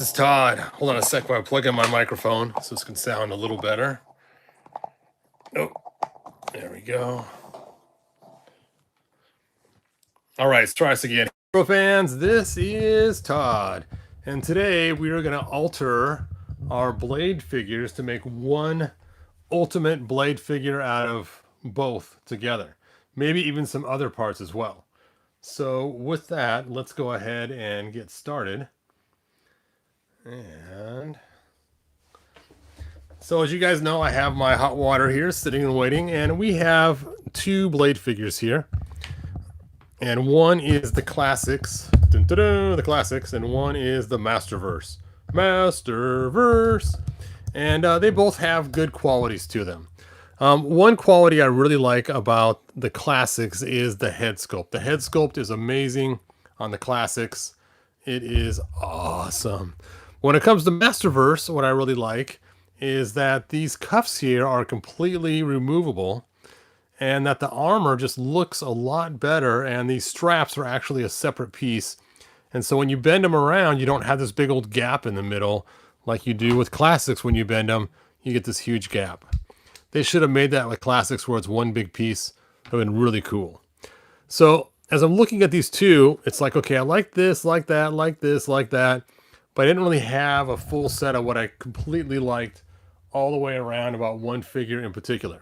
This is Todd. Hold on a sec while I plug in my microphone so this can sound a little better. Oh, there we go. All right, let's try this again. Hello, fans. This is Todd. And today we are going to alter our blade figures to make one ultimate blade figure out of both together. Maybe even some other parts as well. So with that, let's go ahead and get started. And so as you guys know, I have my hot water here sitting and waiting, and we have two blade figures here. And one is the classics, dun, dun, dun, the classics, and one is the Masterverse. Masterverse. And they both have good qualities to them. One quality I really like about the classics is the head sculpt. The head sculpt is amazing on the classics. It is awesome. When it comes to Masterverse, what I really like is that these cuffs here are completely removable and that the armor just looks a lot better, and these straps are actually a separate piece. And so when you bend them around, you don't have this big old gap in the middle like you do with classics. When you bend them, you get this huge gap. They should have made that with classics where it's one big piece. It would have been really cool. So as I'm looking at these two, it's like, okay, I like this, like that, like this, like that. But I didn't really have a full set of what I completely liked all the way around about one figure in particular.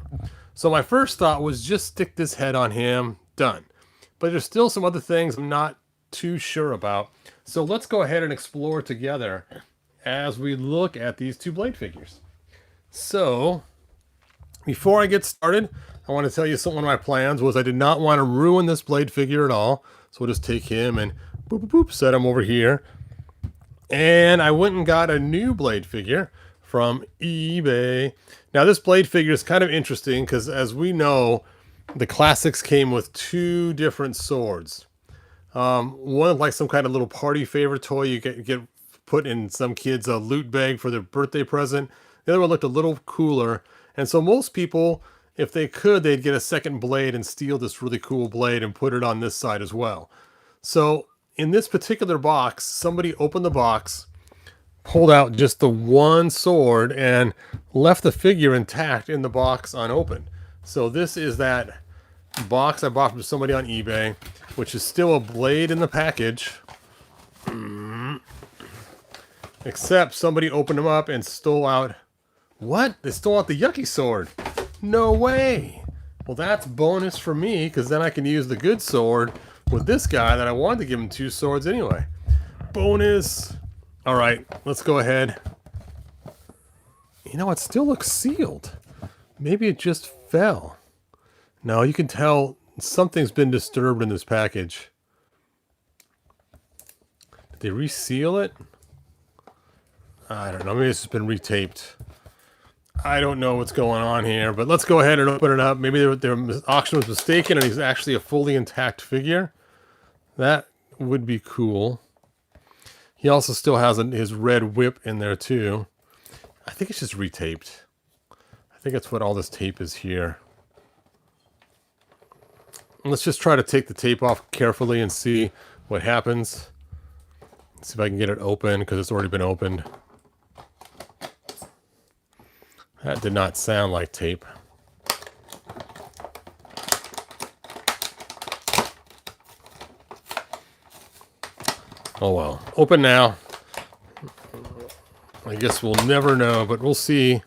So my first thought was just stick this head on him, done. But there's still some other things I'm not too sure about. So let's go ahead and explore together as we look at these two blade figures. So before I get started, I want to tell you one of my plans was I did not want to ruin this blade figure at all. So we'll just take him and boop, boop, boop, set him over here. And I went and got a new blade figure from eBay. Now this blade figure is kind of interesting because, as we know, the classics came with two different swords. One like some kind of little party favor toy you get put in some kid's loot bag for their birthday present. The other one looked a little cooler. And so most people, if they could, they'd get a second blade and steal this really cool blade and put it on this side as well. So in this particular box, somebody opened the box, pulled out just the one sword, and left the figure intact in the box unopened. So this is that box I bought from somebody on eBay, which is still a blade in the package. Except somebody opened them up and stole out... What? They stole out the Yucky sword. No way. Well, that's bonus for me, because then I can use the good sword with this guy that I wanted to give him two swords anyway. Bonus. All right, let's go ahead. You know, it still looks sealed. Maybe it just fell. No, you can tell something's been disturbed in this package. Did they reseal it? I don't know. Maybe it's just been retaped. I don't know what's going on here, but let's go ahead and open it up. Maybe their auction was mistaken and he's actually a fully intact figure. That would be cool. He also still has his red whip in there too. I think it's just retaped. I think that's what all this tape is here. Let's just try to take the tape off carefully and see what happens. Let's see if I can get it open because it's already been opened. That did not sound like tape. Oh well. Open now. I guess we'll never know, but we'll see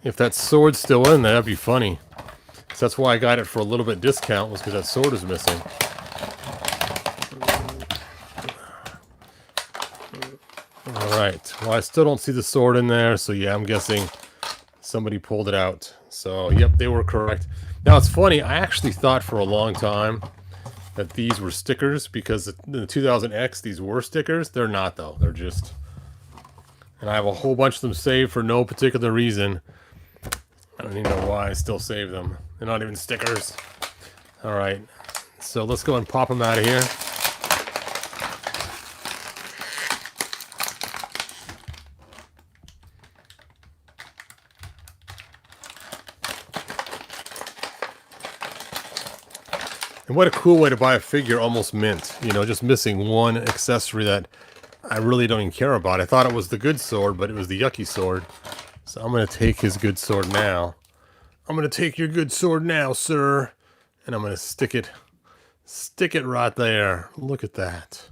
if that sword's still in there. That'd be funny. So that's why I got it for a little bit discount, was because that sword is missing. Alright. Well, I still don't see the sword in there, so yeah, I'm guessing somebody pulled it out. So, yep, they were correct. Now, it's funny. I actually thought for a long time that these were stickers, because in the 2000X, these were stickers. They're not, though. They're just... And I have a whole bunch of them saved for no particular reason. I don't even know why I still save them. They're not even stickers. Alright. So, let's go and pop them out of here. And what a cool way to buy a figure almost mint. You know, just missing one accessory that I really don't even care about. I thought it was the good sword, but it was the yucky sword. So I'm going to take his good sword now. I'm going to take your good sword now, sir. And I'm going to stick it right there. Look at that.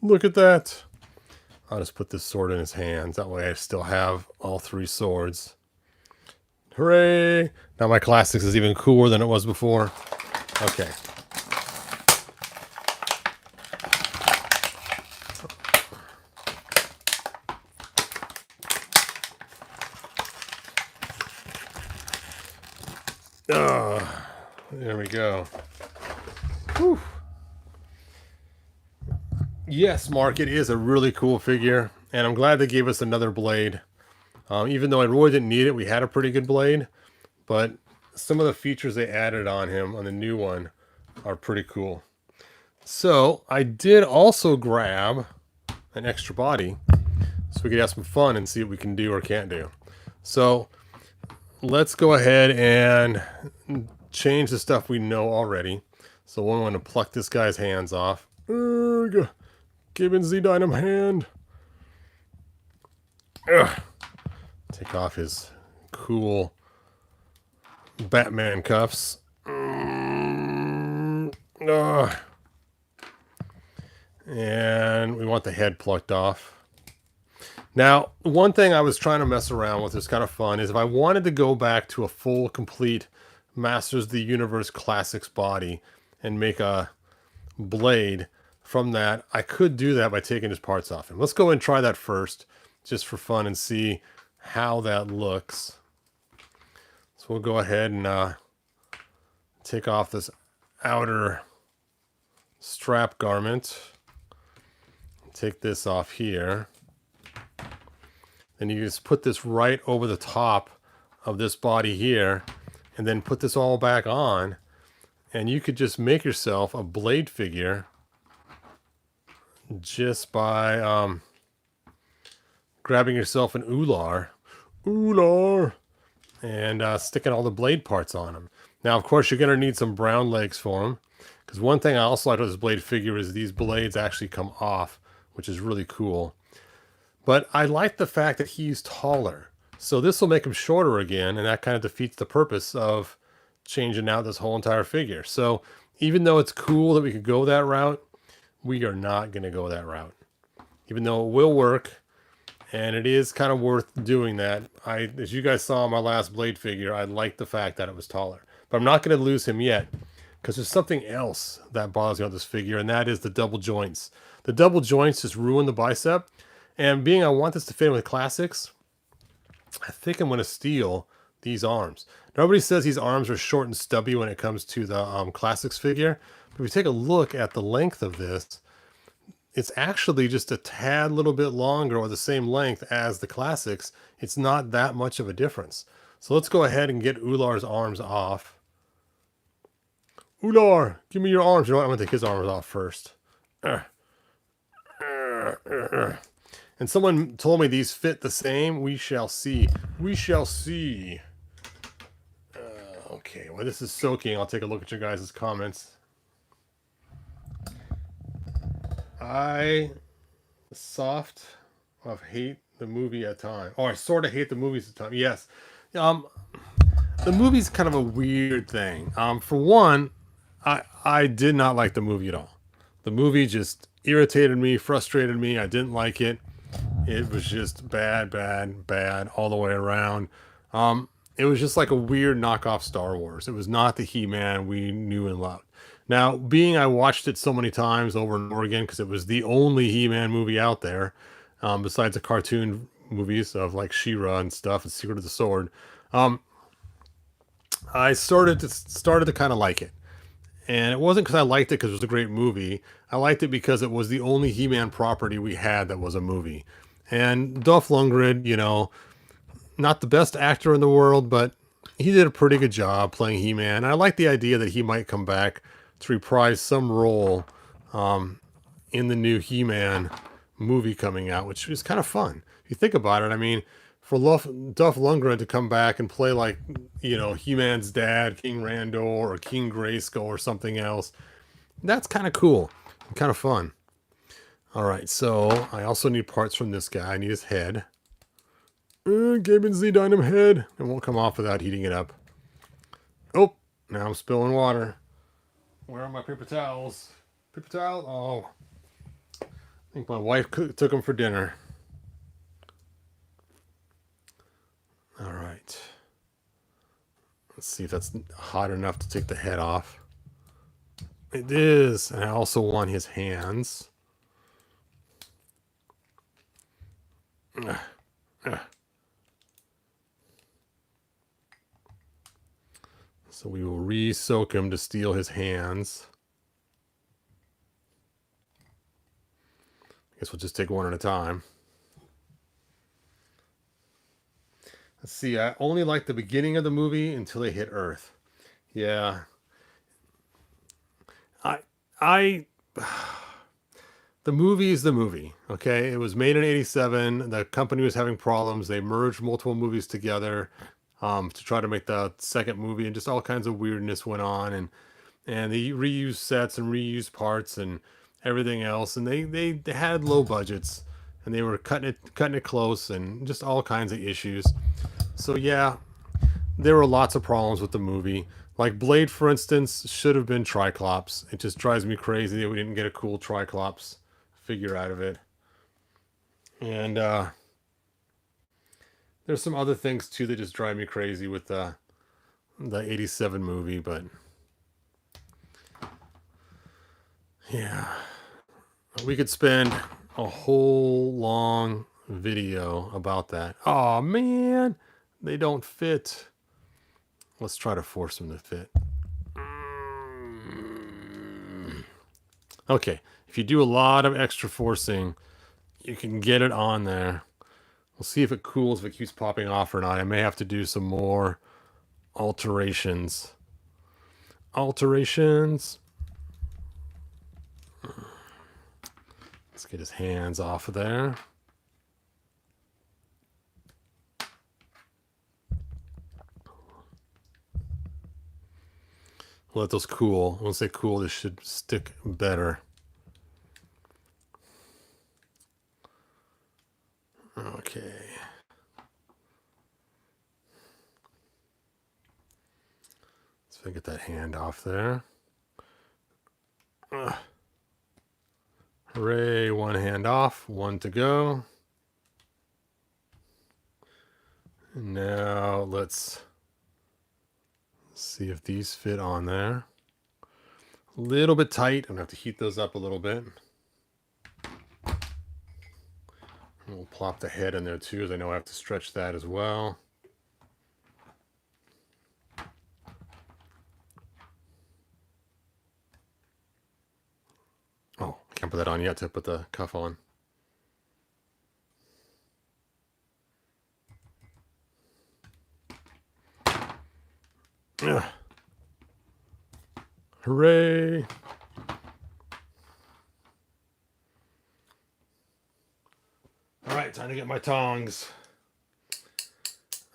Look at that. I'll just put this sword in his hands. That way I still have all 3 swords. Hooray! Now my classics is even cooler than it was before. Okay. There we go. Whew. Yes, Mark, it is a really cool figure, and I'm glad they gave us another blade. Even though I really didn't need it, we had a pretty good blade, but some of the features they added on him on the new one are pretty cool. So I did also grab an extra body so we could have some fun and see what we can do or can't do. So let's go ahead and change the stuff we know already. So we want to pluck this guy's hands off. Give him the dynam hand. Take off his cool Batman cuffs. And we want the head plucked off. Now, one thing I was trying to mess around with, is kind of fun, is if I wanted to go back to a full, complete Masters of the Universe Classics body and make a blade from that, I could do that by taking his parts off him. Let's go and try that first, just for fun, and see how that looks. So we'll go ahead and take off this outer strap garment. Take this off here. Then you just put this right over the top of this body here, and then put this all back on, and you could just make yourself a blade figure just by grabbing yourself an Ular, and sticking all the blade parts on him. Now, of course, you're going to need some brown legs for him, because one thing I also like with this blade figure is these blades actually come off, which is really cool. But I like the fact that he's taller. So this will make him shorter again, and that kind of defeats the purpose of changing out this whole entire figure. So even though it's cool that we could go that route, we are not going to go that route. Even though it will work, and it is kind of worth doing that. As you guys saw in my last blade figure, I like the fact that it was taller. But I'm not going to lose him yet, because there's something else that bothers me about this figure, and that is the double joints. The double joints just ruin the bicep. And being I want this to fit in with classics, I think I'm going to steal these arms. Nobody says these arms are short and stubby when it comes to the classics figure. But if you take a look at the length of this, it's actually just a tad little bit longer, or the same length as the classics. It's not that much of a difference. So let's go ahead and get Ular's arms off. Ular, give me your arms. You know what? I'm going to take his arms off first. And someone told me these fit the same. We shall see. We shall see. Okay, well, this is soaking. I'll take a look at your guys' comments. I soft of hate the movie at times. Oh, I sort of hate the movies at times. Yes. The movie's kind of a weird thing. For one, I did not like the movie at all. The movie just irritated me, frustrated me. I didn't like it. It was just bad all the way around. It was just like a weird knockoff Star Wars. It was not the He-Man we knew and loved. Now, being I watched it so many times over and over again, because it was the only He-Man movie out there, besides the cartoon movies of like She-Ra and stuff, and Secret of the Sword, I started to kind of like it. And it wasn't because I liked it because it was a great movie. I liked it because it was the only He-Man property we had that was a movie. And Dolph Lundgren, you know, not the best actor in the world, but he did a pretty good job playing He-Man. I like the idea that he might come back to reprise some role in the new He-Man movie coming out, which is kind of fun. If you think about it, I mean, for Dolph Lundgren to come back and play like, you know, He-Man's dad, King Randor, or King Grayskull or something else, that's kind of cool and kind of fun. All right, so I also need parts from this guy. I need his head. Geben Sie deinem head. It won't come off without heating it up. Oh, now I'm spilling water. Where are my paper towels? Paper towel? Oh, I think my wife took them for dinner. All right. Let's see if that's hot enough to take the head off. It is. And I also want his hands. So we will re-soak him to steal his hands. I guess we'll just take one at a time. Let's see, I only like the beginning of the movie until they hit Earth. Yeah. I the movie is the movie, okay? It was made in 87. The company was having problems. They merged multiple movies together to try to make the second movie, and just all kinds of weirdness went on, and they reused sets and reused parts and everything else, and they had low budgets, and they were cutting it close, and just all kinds of issues. So yeah, there were lots of problems with the movie. Like Blade, for instance, should have been Triclops. It just drives me crazy that we didn't get a cool Triclops figure out of it. And there's some other things too that just drive me crazy with the 87 movie, but yeah, we could spend a whole long video about that. Oh man, they don't fit. Let's try to force them to fit. Okay, if you do a lot of extra forcing, you can get it on there. We'll see if it cools, if it keeps popping off or not. I may have to do some more alterations. Alterations. Let's get his hands off of there. Let those cool. Once they cool, this should stick better. Okay. So I get that hand off there. Hooray, one hand off, one to go. And now let's see if these fit on there. A little bit tight. I'm going to have to heat those up a little bit. And we'll plop the head in there too, as I know I have to stretch that as well. Oh, I can't put that on yet to put the cuff on. Ugh. Hooray! All right, time to get my tongs.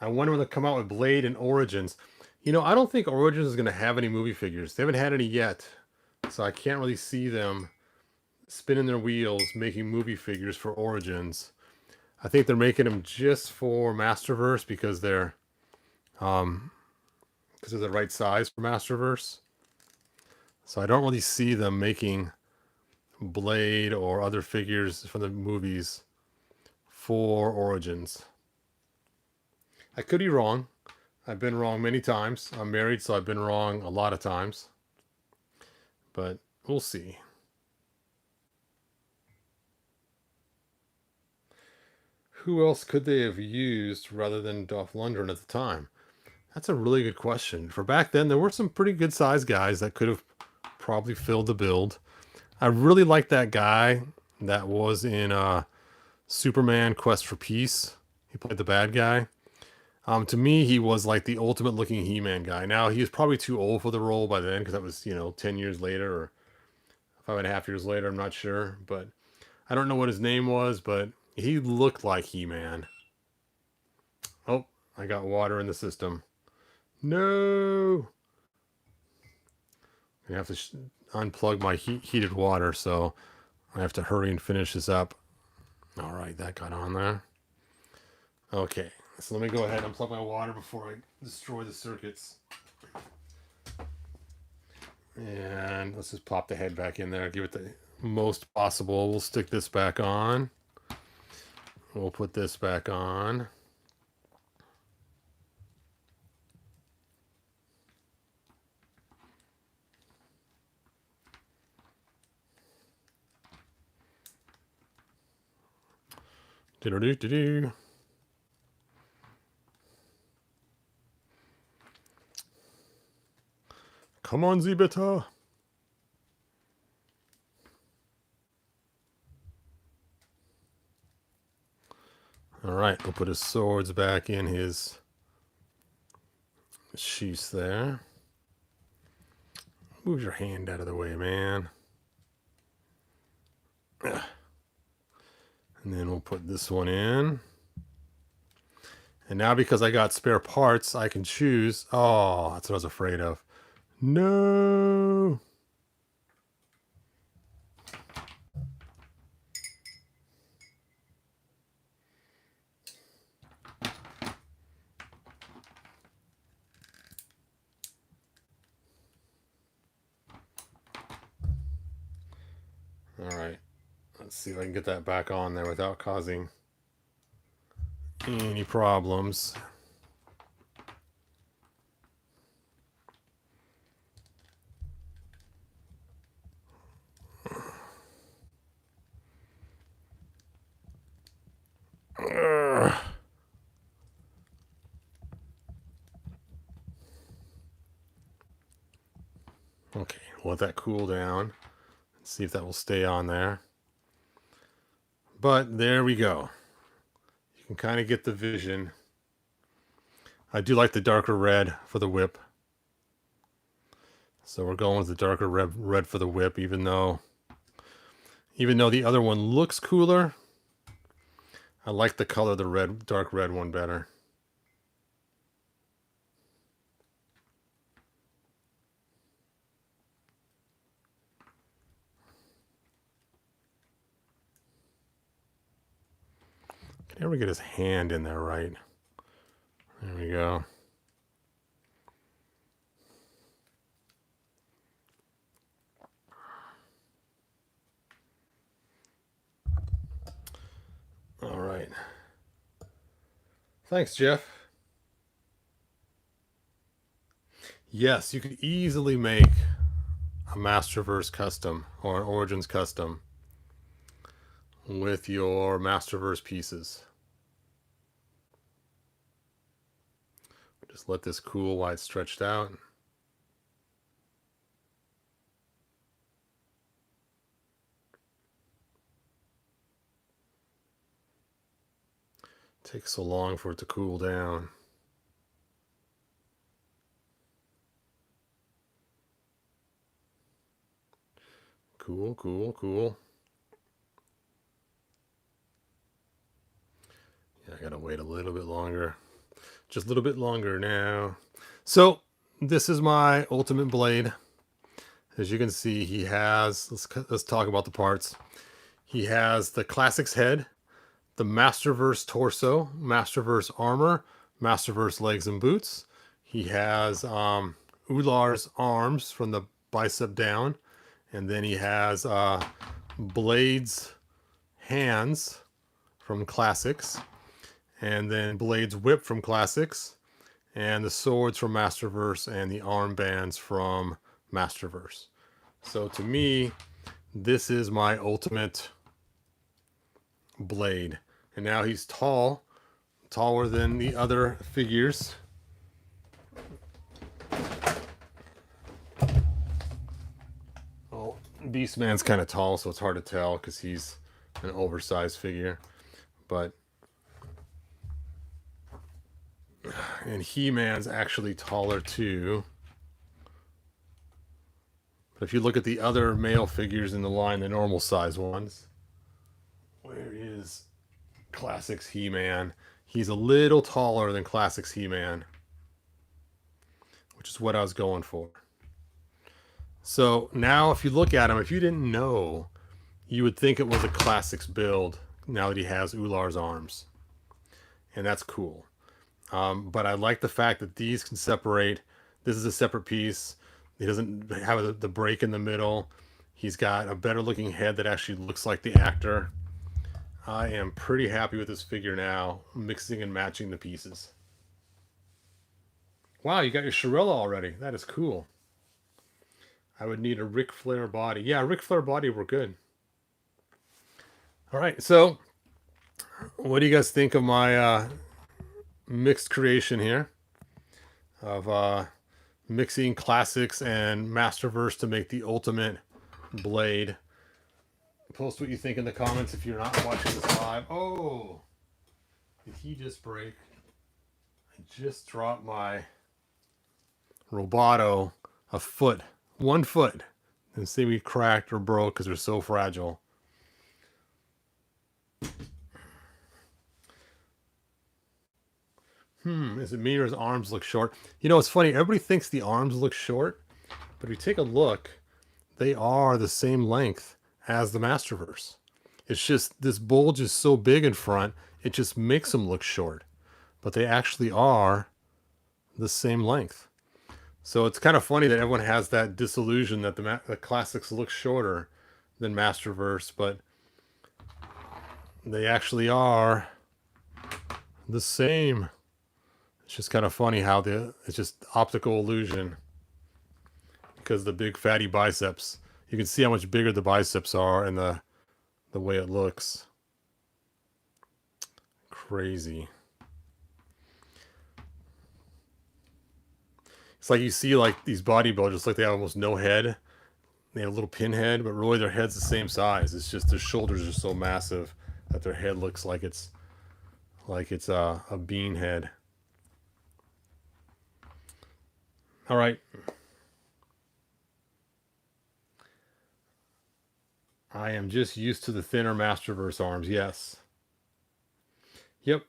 I wonder when they'll come out with Blade and Origins. You know, I don't think Origins is going to have any movie figures. They haven't had any yet, so I can't really see them spinning their wheels making movie figures for Origins. I think they're making them just for Masterverse because they're the right size for Masterverse. So I don't really see them making Blade or other figures from the movies for Origins. I could be wrong. I've been wrong many times. I'm married, so I've been wrong a lot of times. But we'll see. Who else could they have used rather than Dolph Lundgren at the time? That's a really good question. For back then, there were some pretty good sized guys that could have probably filled the build. I really like that guy that was in Superman Quest for Peace. He played the bad guy. To me, he was like the ultimate looking He-Man guy. Now, he was probably too old for the role by then because that was, 10 years later or 5.5 years later. I'm not sure. But I don't know what his name was, but he looked like He-Man. Oh, I got water in the system. No! I have to unplug my heated water, so I have to hurry and finish this up. All right, that got on there. Okay, so let me go ahead and unplug my water before I destroy the circuits. And let's just pop the head back in there, give it the most possible. We'll stick this back on. We'll put this back on. Do-do-do-do-do. Come on, Zebeta. All right, we'll put his swords back in his sheaths there. Move your hand out of the way, man. And then we'll put this one in. And now because I got spare parts, I can choose. Oh, that's what I was afraid of. No. All right. Let's see if I can get that back on there without causing any problems. Okay, let that cool down. Let's see if that will stay on there. But there we go. You can kind of get the vision. I do like the darker red for the whip. So we're going with the darker red for the whip, even though the other one looks cooler. I like the color of the dark red one better. Can never get his hand in there right. There we go. All right. Thanks, Jeff. Yes, you could easily make a Masterverse custom or an Origins custom with your Masterverse pieces. Just let this cool while it's stretched out. It takes so long for it to cool down. Cool, cool, cool. Yeah, I gotta wait a little bit longer. Just a little bit longer now. So this is my ultimate blade. As you can see, he has, let's talk about the parts. He has the Classics head, the Masterverse torso, Masterverse armor, Masterverse legs and boots. He has Ular's arms from the bicep down. And then he has Blade's hands from Classics. And then Blade's whip from Classics. And the swords from Masterverse and the armbands from Masterverse. So to me, this is my ultimate blade. And now he's taller than the other figures. Well, Beastman's kind of tall, so it's hard to tell because he's an oversized figure. And He-Man's actually taller too. But if you look at the other male figures in the line, the normal size ones, where is Classics He-Man? He's a little taller than Classics He-Man, which is what I was going for. So now if you look at him, if you didn't know you would think it was a classics build now that he has Ular's arms. And that's cool. But I like the fact that these can separate. This is a separate piece. He doesn't have the break in the middle. He's got a better looking head that actually looks like the actor. I am pretty happy with this figure now, mixing and matching the pieces. Wow, you got your Shirella already. That is cool. I would need a Ric Flair body. Yeah, Ric Flair body, we're good. All right, so what do you guys think of my mixed creation here of mixing classics and Masterverse to make the ultimate blade? Post what you think in the comments if you're not watching this live. Oh, did he just break? I just dropped my Roboto a foot, 1 foot, and see we cracked or broke because they're so fragile. Is it me or his arms look short? You know, it's funny. Everybody thinks the arms look short, but if you take a look, they are the same length as the Masterverse. It's just this bulge is so big in front, it just makes them look short. But they actually are the same length. So it's kind of funny that everyone has that disillusion that the classics look shorter than Masterverse, but they actually are the same. It's just kind of funny how it's just optical illusion because the big fatty biceps. You can see how much bigger the biceps are and the way it looks. Crazy. It's like you see like these bodybuilders, like they have almost no head. They have a little pinhead, but really their head's the same size. It's just their shoulders are so massive that their head looks like it's a bean head. All right. I am just used to the thinner Masterverse arms. Yes. Yep.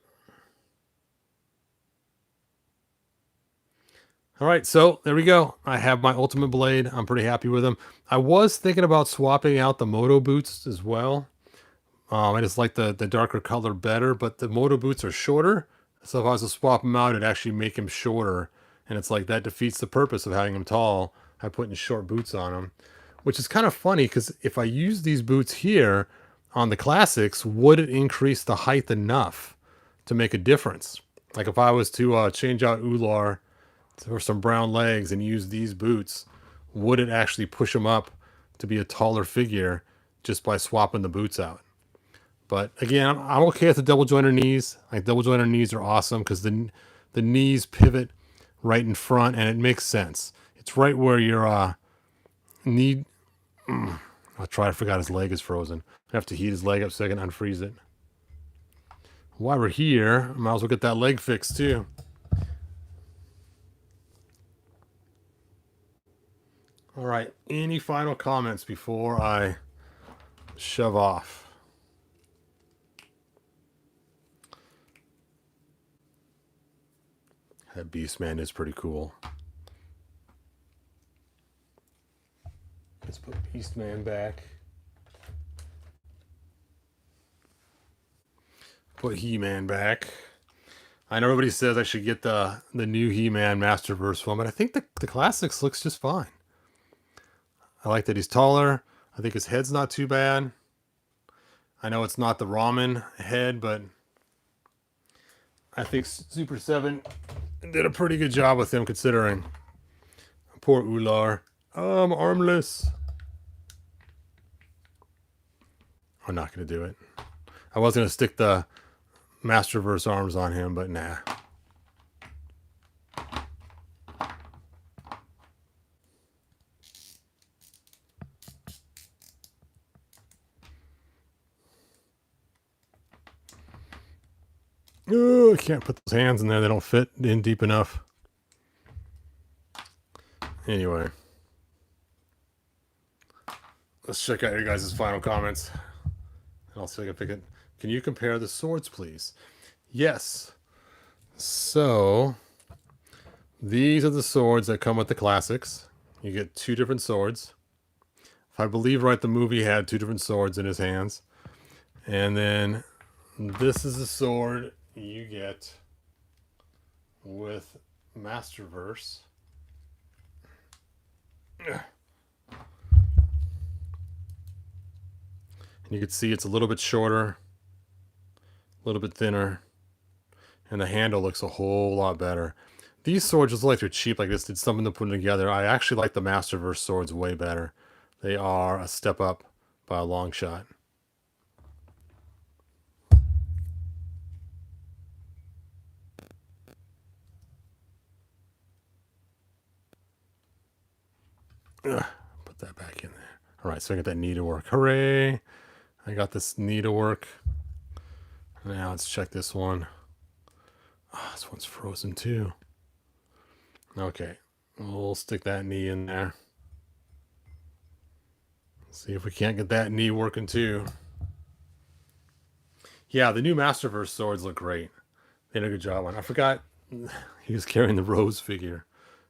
All right, so there we go. I have my Ultimate Blade. I'm pretty happy with them. I was thinking about swapping out the Moto boots as well. I just like the darker color better, but the Moto boots are shorter. So if I was to swap them out, it'd actually make him shorter. And it's like that defeats the purpose of having him tall. I putting short boots on him, which is kind of funny because if I use these boots here on the classics, would it increase the height enough to make a difference? Like if I was to change out Ular for some brown legs and use these boots, would it actually push him up to be a taller figure just by swapping the boots out? But again, I'm okay with the double jointer knees. Like double jointer knees are awesome because the knees pivot right in front and it makes sense. It's right where your knee. I forgot his leg is frozen. I have to heat his leg up so I can unfreeze it. While we're here, I might as well get that leg fixed too. All right, any final comments before I shove off? That Beastman is pretty cool. Let's put Beastman back. Put He-Man back. I know everybody says I should get the new He-Man Masterverse one, but I think the classics looks just fine. I like that he's taller. I think his head's not too bad. I know it's not the ramen head, but I think Super 7 did a pretty good job with him considering. Poor Ular. Oh, I'm armless. I'm not going to do it. I was going to stick the Masterverse arms on him, but nah. Oh, I can't put those hands in there. They don't fit in deep enough. Anyway. Let's check out your guys' final comments. And I'll see if I can pick it. Can you compare the swords, please? Yes. So, these are the swords that come with the classics. You get 2 different swords. If I believe right, the movie had two different swords in his hands. And then this is the sword you get with Masterverse. And you can see it's a little bit shorter, a little bit thinner, and the handle looks a whole lot better. These swords just like they're cheap, like this did something to put them together. I actually like the Masterverse swords way better. They are a step up by a long shot. Put that back in there. All right, so I got that needlework. Hooray! I got this needlework. Now let's check this one. Oh, this one's frozen too. Okay, we'll stick that knee in there. See if we can't get that knee working too. Yeah, the new Masterverse swords look great. They did a good job on. I forgot he was carrying the Rose figure.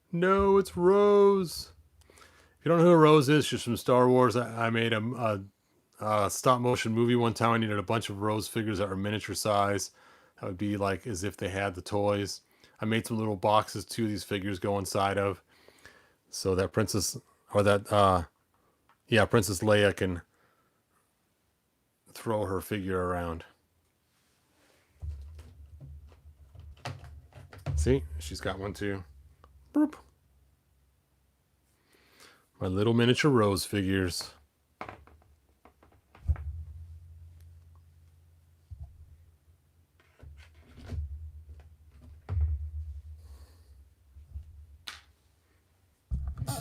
No, it's Rose. If you don't know who Rose is, she's from Star Wars. I made a stop motion movie one time. I needed a bunch of Rose figures that were miniature size. That would be like as if they had the toys. I made some little boxes two of these figures go inside of, so that Princess Princess Leia can throw her figure around. See, she's got one too. Boop. My little miniature Rose figures.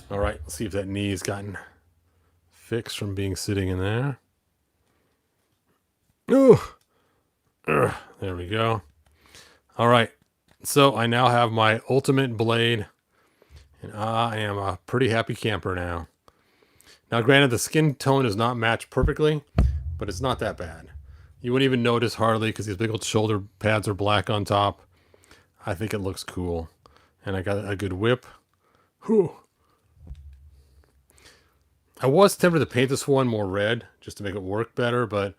All right, let's see if that knee's gotten fixed from being sitting in there. Ooh, there we go. All right, so I now have my ultimate blade, and I am a pretty happy camper now. Now, granted, the skin tone is not matched perfectly, but it's not that bad. You wouldn't even notice hardly because these big old shoulder pads are black on top. I think it looks cool, and I got a good whip. Whew. I was tempted to paint this one more red just to make it work better, but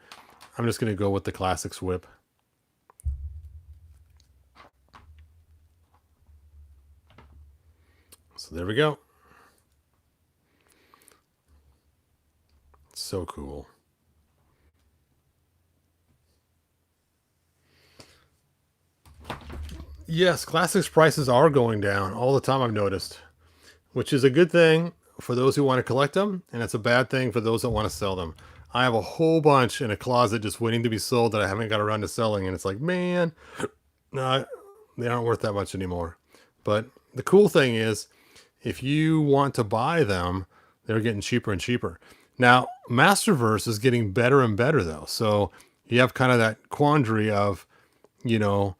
I'm just going to go with the Classics whip. So there we go. So cool. Yes, Classics prices are going down all the time, I've noticed, which is a good thing for those who want to collect them, and it's a bad thing for those that want to sell them. I have a whole bunch in a closet just waiting to be sold that I haven't got around to selling, and it's like, man, no, they aren't worth that much anymore. But the cool thing is, if you want to buy them, they're getting cheaper and cheaper. Now, Masterverse is getting better and better, though. So you have kind of that quandary of, you know,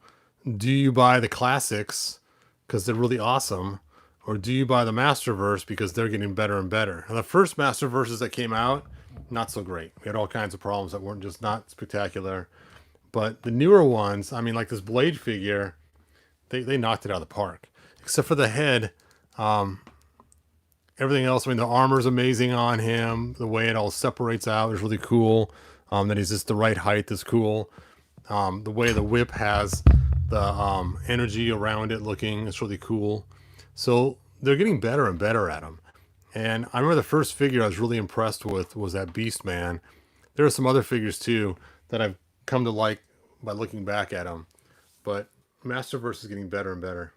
do you buy the Classics because they're really awesome, or do you buy the Masterverse because they're getting better and better? And the first Masterverses that came out, not so great. We had all kinds of problems that weren't just not spectacular. But the newer ones, I mean, like this Blade figure, they knocked it out of the park. Except for the head. Everything else, I mean, the armor's amazing on him. The way it all separates out is really cool. That he's just the right height is cool. The way the whip has the energy around it looking is really cool. So they're getting better and better at them. And I remember the first figure I was really impressed with was that Beast Man. There are some other figures too that I've come to like by looking back at them. But Masterverse is getting better and better.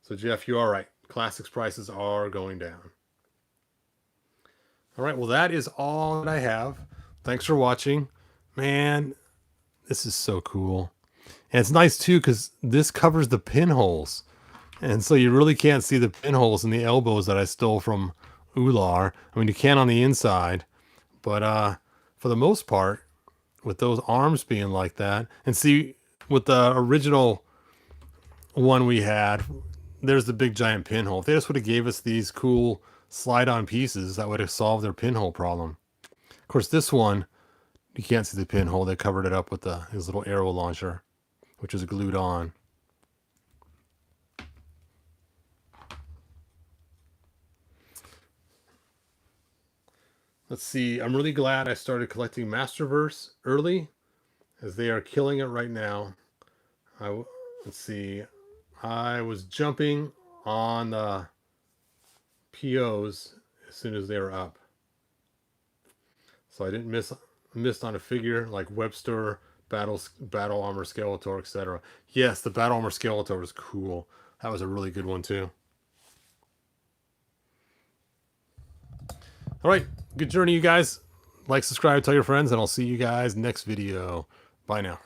So Jeff, you are right. Classics prices are going down. All right, well, that is all that I have. Thanks for watching. Man, this is so cool. And it's nice too because this covers the pinholes. And so you really can't see the pinholes in the elbows that I stole from Ular. I mean, you can on the inside, but for the most part, with those arms being like that, and see, with the original one we had, there's the big giant pinhole. If they just would have gave us these cool slide-on pieces, that would have solved their pinhole problem. Of course, this one, you can't see the pinhole. They covered it up with his little arrow launcher, which is glued on. Let's see. I'm really glad I started collecting Masterverse early, as they are killing it right now. Let's see. I was jumping on the POs as soon as they were up, so I didn't missed on a figure like Webster, Battle Armor Skeletor, etc. Yes, the Battle Armor Skeletor was cool. That was a really good one too. All right, good journey, you guys. Like, subscribe, tell your friends, and I'll see you guys next video. Bye now.